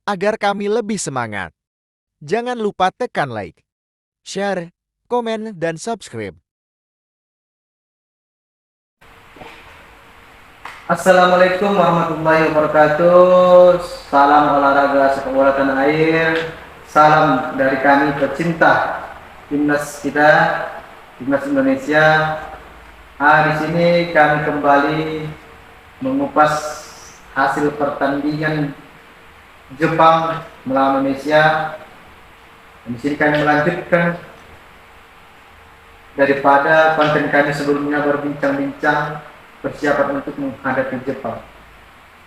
agar kami lebih semangat. Jangan lupa tekan like, share, komen, dan subscribe. Assalamualaikum warahmatullahi wabarakatuh. Salam olahraga sepak bola tanah air. Salam dari kami pecinta timnas kita, timnas Indonesia. Di sini kami kembali mengupas hasil pertandingan Jepang melawan Indonesia. Di sini kami melanjutkan daripada konten kami sebelumnya berbincang-bincang persiapan untuk menghadapi Jepang.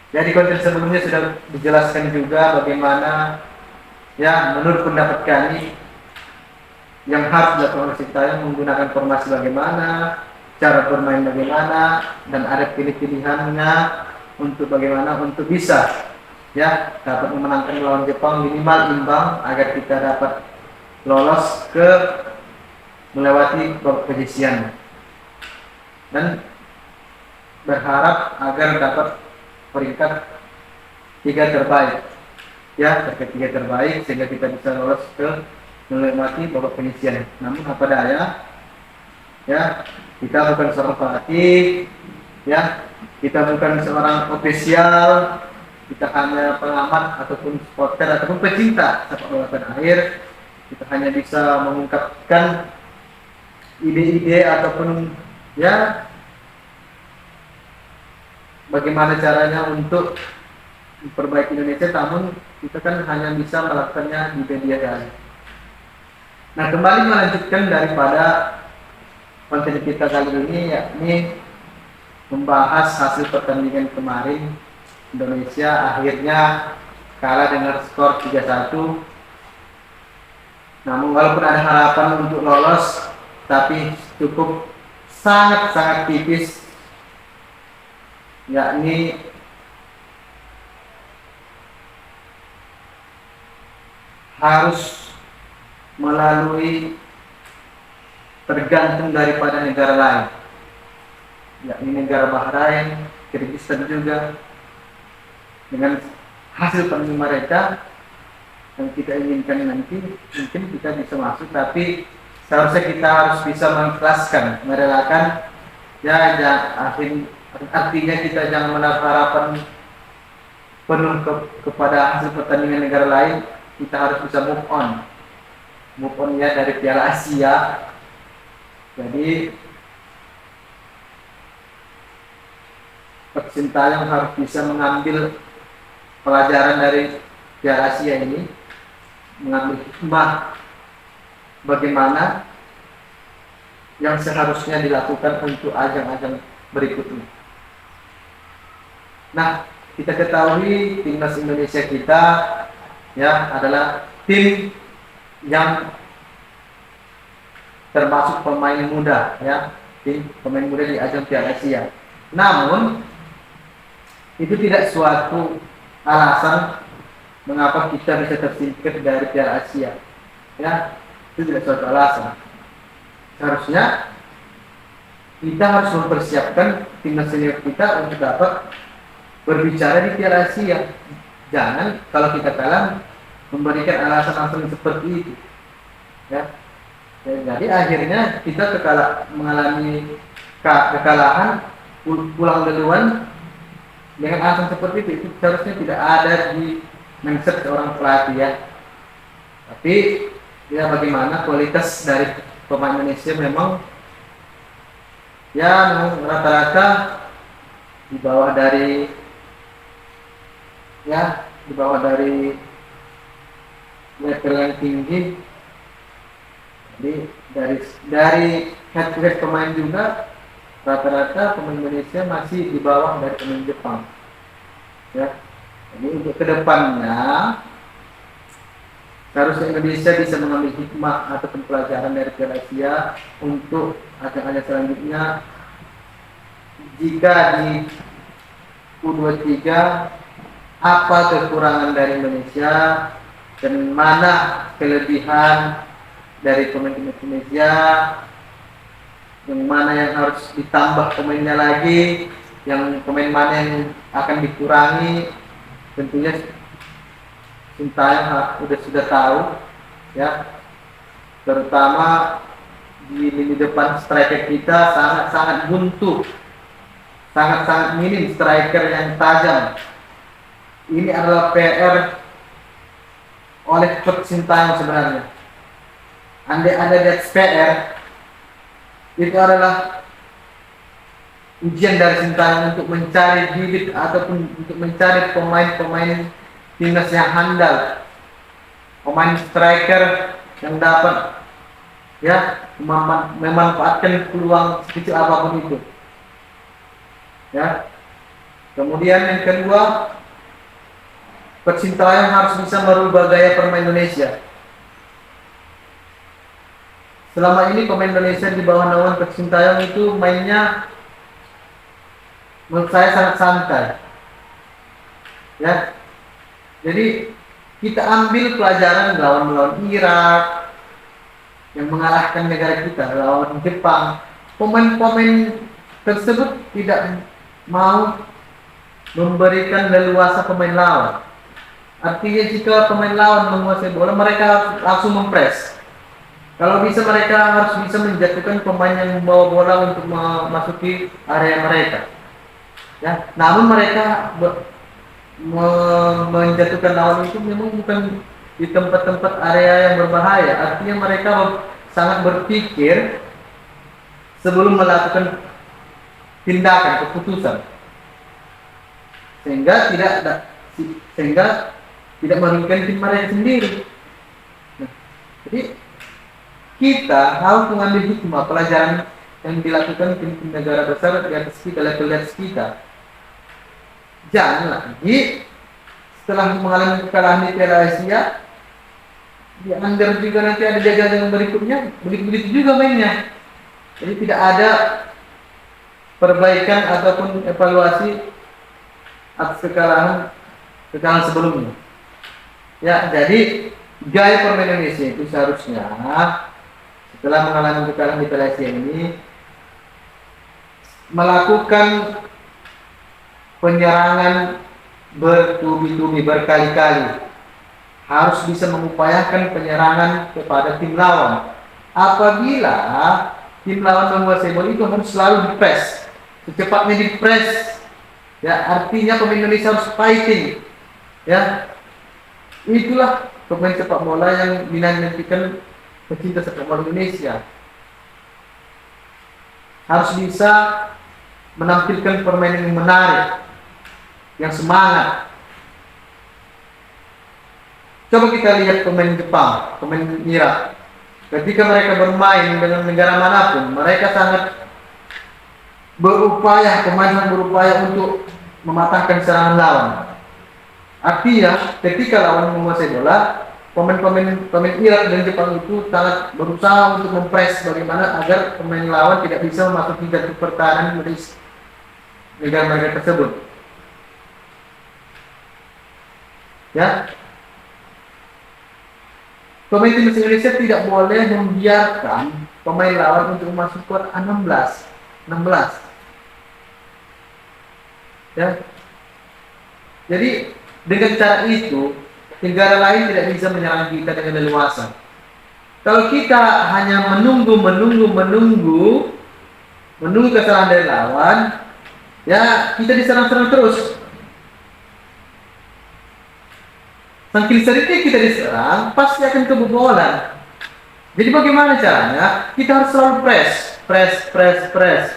Jadi konten sebelumnya sudah dijelaskan juga bagaimana ya menurut pendapat kami yang harus dilakukan oleh Sintayong menggunakan formasi bagaimana, cara bermain bagaimana, dan ada pilih-pilihannya untuk bagaimana untuk bisa ya dapat memenangkan lawan Jepang minimal imbang agar kita dapat lolos ke melewati babak penyisian dan berharap agar dapat peringkat 3 terbaik ya, peringkat 3 terbaik sehingga kita bisa lolos ke melewati babak penyisian. Namun apa daya ya, kita bukan seorang pelatih ya, kita bukan seorang ofisial, kita hanya pengamat ataupun supporter ataupun pecinta sepak bola tanah air. Kita hanya bisa mengungkapkan ide-ide ataupun ya bagaimana caranya untuk memperbaiki Indonesia, namun kita kan hanya bisa melakukannya di media daring. Nah, kembali melanjutkan daripada konten kita kali ini, yakni membahas hasil pertandingan kemarin. Indonesia akhirnya kalah dengan skor 3-1. Namun walaupun ada harapan untuk lolos, tapi cukup sangat-sangat tipis, yakni harus melalui tergantung daripada negara lain, yakni negara Bahrain, Kyrgyzstan juga. Dengan hasil pertandingan mereka yang kita inginkan nanti mungkin kita bisa masuk, tapi seharusnya kita harus bisa mengikhlaskan, merelakan ya, artinya kita jangan menaruh harapan penuh kepada hasil pertandingan negara lain. Kita harus bisa move on ya dari Piala Asia. Jadi Sintayong harus bisa mengambil pelajaran dari Piala Asia ini, mengambil hikmah bagaimana yang seharusnya dilakukan untuk ajang-ajang berikutnya. Nah, kita ketahui timnas Indonesia kita ya adalah tim yang termasuk pemain muda ya, tim pemain muda di ajang Piala Asia. Namun itu tidak suatu alasan mengapa kita bisa tersingkir dari Piala Asia ya, itu tidak suatu alasan. Seharusnya kita harus mempersiapkan timnas senior kita untuk dapat berbicara di Piala Asia. Jangan kalau kita kalah memberikan alasan-alasan seperti itu ya. Jadi akhirnya kita mengalami kekalahan, pulang duluan dengan alasan seperti itu seharusnya tidak ada di mindset seorang pelatih ya. Tapi ya bagaimana kualitas dari pemain Indonesia memang ya rata-rata di bawah dari level yang tinggi. Jadi dari head to head pemain juga rata-rata pemain Indonesia masih di bawah dari pemain Jepang ya. Jadi untuk kedepannya seharusnya Indonesia bisa mengambil hikmah ataupun pelajaran dari Piala Asia untuk ajang-ajang selanjutnya. Jika di U23 apa kekurangan dari Indonesia dan mana kelebihan dari pemain Indonesia, yang mana yang harus ditambah pemainnya lagi, yang pemain mana yang akan dikurangi. Tentunya Sintayong sudah tahu, ya, terutama di lini depan striker kita sangat-sangat buntu, sangat-sangat minim striker yang tajam. Ini adalah PR oleh Coach Sintayong sebenarnya. Andai ada that PR, itu adalah ujian dari Sintayong untuk mencari bibit ataupun untuk mencari pemain-pemain timnas yang handal, pemain striker yang dapat ya memanfaatkan peluang sekecil apapun itu. Ya. Kemudian yang kedua, Coach Sintayong harus bisa merubah gaya permain Indonesia. Selama ini pemain Indonesia di bawah naungan Coach Sintayong itu mainnya menurut saya sangat santai. Ya. Jadi kita ambil pelajaran lawan Irak yang mengalahkan negara kita, lawan Jepang. Pemain-pemain tersebut tidak mau memberikan leluasa pemain lawan. Artinya jika pemain lawan menguasai bola, mereka langsung mempres. Kalau bisa mereka harus bisa menjatuhkan pemain yang membawa bola untuk memasuki area mereka. Ya, namun mereka menjatuhkan lawan itu memang bukan di tempat-tempat area yang berbahaya. Artinya mereka sangat berpikir sebelum melakukan tindakan keputusan, sehingga tidak merugikan tim mereka sendiri. Nah, jadi kita harus mengambil hikmah pelajaran yang dilakukan tim negara besar di atas kita, level di atas kita. Jangan lagi setelah mengalami kekalahan di Piala Asia, di under juga nanti ada jajaran yang berikutnya, begitu juga mainnya. Jadi tidak ada perbaikan ataupun evaluasi atas kekalahan sebelumnya. Ya, jadi gaya permainan Indonesia itu seharusnya setelah mengalami kekalahan di Piala Asia ini melakukan penyerangan bertubi-tubi, berkali-kali. Harus bisa mengupayakan penyerangan kepada tim lawan. Apabila tim lawan menguasai bola, itu harus selalu di-press, secepatnya di-press. Ya, artinya pemain Indonesia harus fighting. Ya, itulah pemain sepak bola yang dinantikan pecinta sepak bola Indonesia. Harus bisa menampilkan permainan yang menarik, yang semangat. Coba kita lihat pemain Jepang, pemain Irak. Ketika mereka bermain dengan negara manapun, mereka sangat pemain berupaya untuk mematahkan serangan lawan. Artinya, ketika lawan menguasai bola, pemain Irak dan Jepang itu sangat berusaha untuk mempres bagaimana agar pemain lawan tidak bisa memasuki garis pertahanan dari negara mereka tersebut. Ya, pemain timnas Indonesia tidak boleh membiarkan pemain lawan untuk masuk ke 16. Ya, jadi dengan cara itu negara lain tidak bisa menyerang kita dengan leluasa. Kalau kita hanya menunggu kesalahan dari lawan, ya kita diserang-serang terus. Saking seringnya kita diserang, pasti akan kebobolan. Jadi bagaimana caranya? Kita harus selalu press.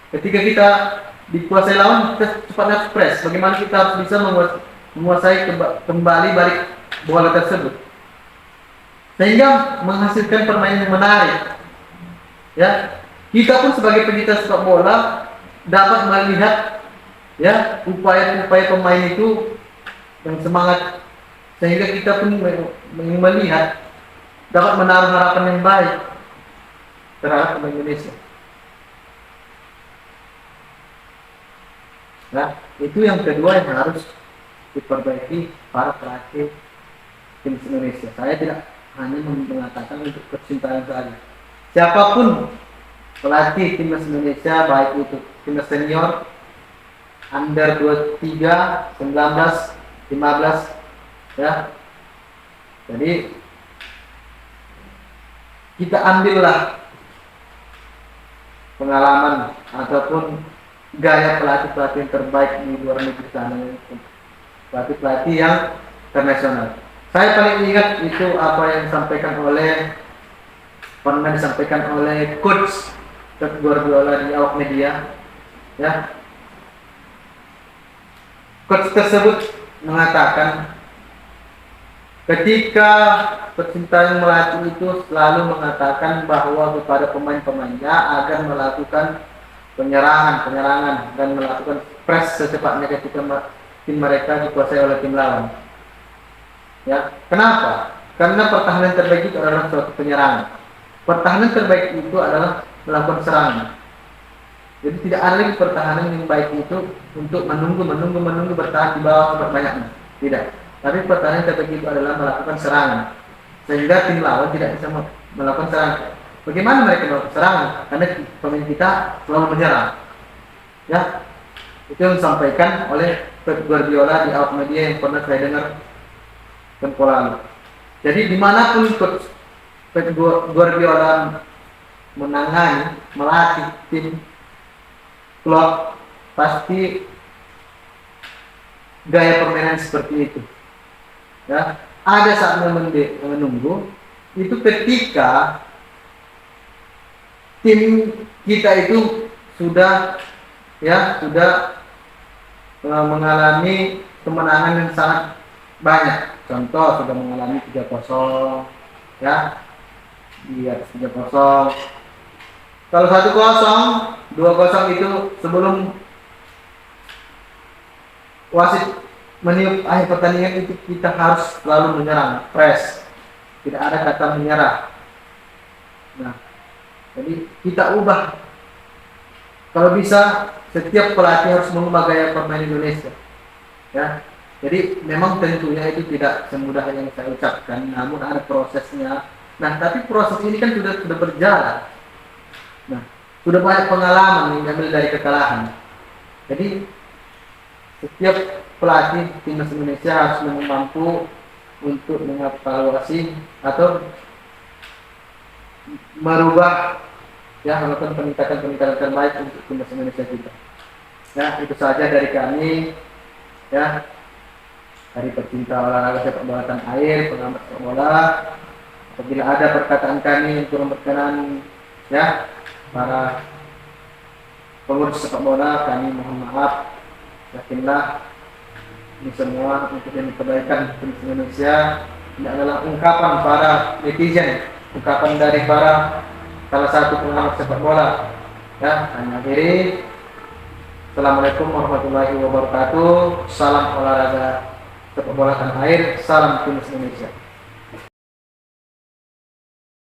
Ketika kita dikuasai lawan, kita cepatnya press. Bagaimana kita harus bisa menguasai kembali balik bola tersebut, sehingga menghasilkan permainan yang menarik. Ya, kita pun sebagai pecinta sepak bola dapat melihat ya upaya-upaya pemain itu yang semangat, sehingga kita pun melihat dapat menaruh harapan yang baik terhadap pemain Indonesia. Nah, itu yang kedua yang harus diperbaiki para pelatih tim Indonesia. Saya tidak hanya mengatakan untuk kecintaan saja. Siapapun pelatih timnas Indonesia, baik itu timnas senior, under 23, 19, 15, ya, Jadi kita ambillah pengalaman ataupun gaya pelatih-pelatih yang terbaik di luar negeri sana, pelatih-pelatih yang internasional. Saya paling ingat itu apa yang pernah disampaikan oleh coach Pep Guardiola di awak media, ya. Coach tersebut mengatakan ketika pecinta yang melatih itu selalu mengatakan bahwa kepada pemain-pemainnya agar melakukan penyerangan dan melakukan press secepatnya ketika tim mereka dikuasai oleh tim lawan. Ya, kenapa? Karena pertahanan terbaik itu adalah suatu penyerangan. Pertahanan terbaik itu adalah melakukan serangan. Jadi tidak ada lagi pertahanan yang baik itu untuk menunggu bertahan di bawah banyaknya. Tidak. Tapi pertahanan terbaik itu adalah melakukan serangan. Sehingga tim lawan tidak bisa melakukan serangan. Bagaimana mereka melakukan serangan? Karena pemain kita selalu menyerang. Ya. Itu yang disampaikan oleh Pep Guardiola di awak media yang pernah saya dengar tempo lalu. Jadi dimanapun Pep Guardiola melatih tim klub, pasti gaya permainan seperti itu. Ya, ada saatnya menunggu itu ketika tim kita itu sudah mengalami kemenangan yang sangat banyak. Contoh sudah mengalami 3-0, ya, di atas 3-0. Kalau 1-0, 2-0 itu sebelum wasit meniup akhir pertandingan itu kita harus selalu menyerang, press. Tidak ada kata menyerah. Nah, jadi kita ubah. Kalau bisa setiap pelatih harus mengubah gaya permainan Indonesia. Ya. Jadi memang tentunya itu tidak semudah yang saya ucapkan, namun ada prosesnya. Nah, tapi proses ini kan sudah berjalan. Nah, sudah banyak pengalaman yang diambil dari kekalahan. Jadi setiap pelatih timnas Indonesia harus mampu untuk mengevaluasi atau merubah, ya, melakukan peningkatan terbaik untuk timnas Indonesia kita. Ya, itu saja dari kami, ya, dari pecinta olahraga sepak bola tanah air, pengamat sepak bola. Apabila ada perkataan kami yang kurang berkenan, ya, para pengurus sepak bola, kami mohon maaf. Yakinlah ini semua untuk yang kebaikan timnas Indonesia. Ini adalah ungkapan para netizen, ungkapan dari para salah satu pengamat sepak bola. Ya, kami akhiri. Assalamualaikum warahmatullahi wabarakatuh. Salam olahraga sepak bola tanah air. Salam timnas Indonesia.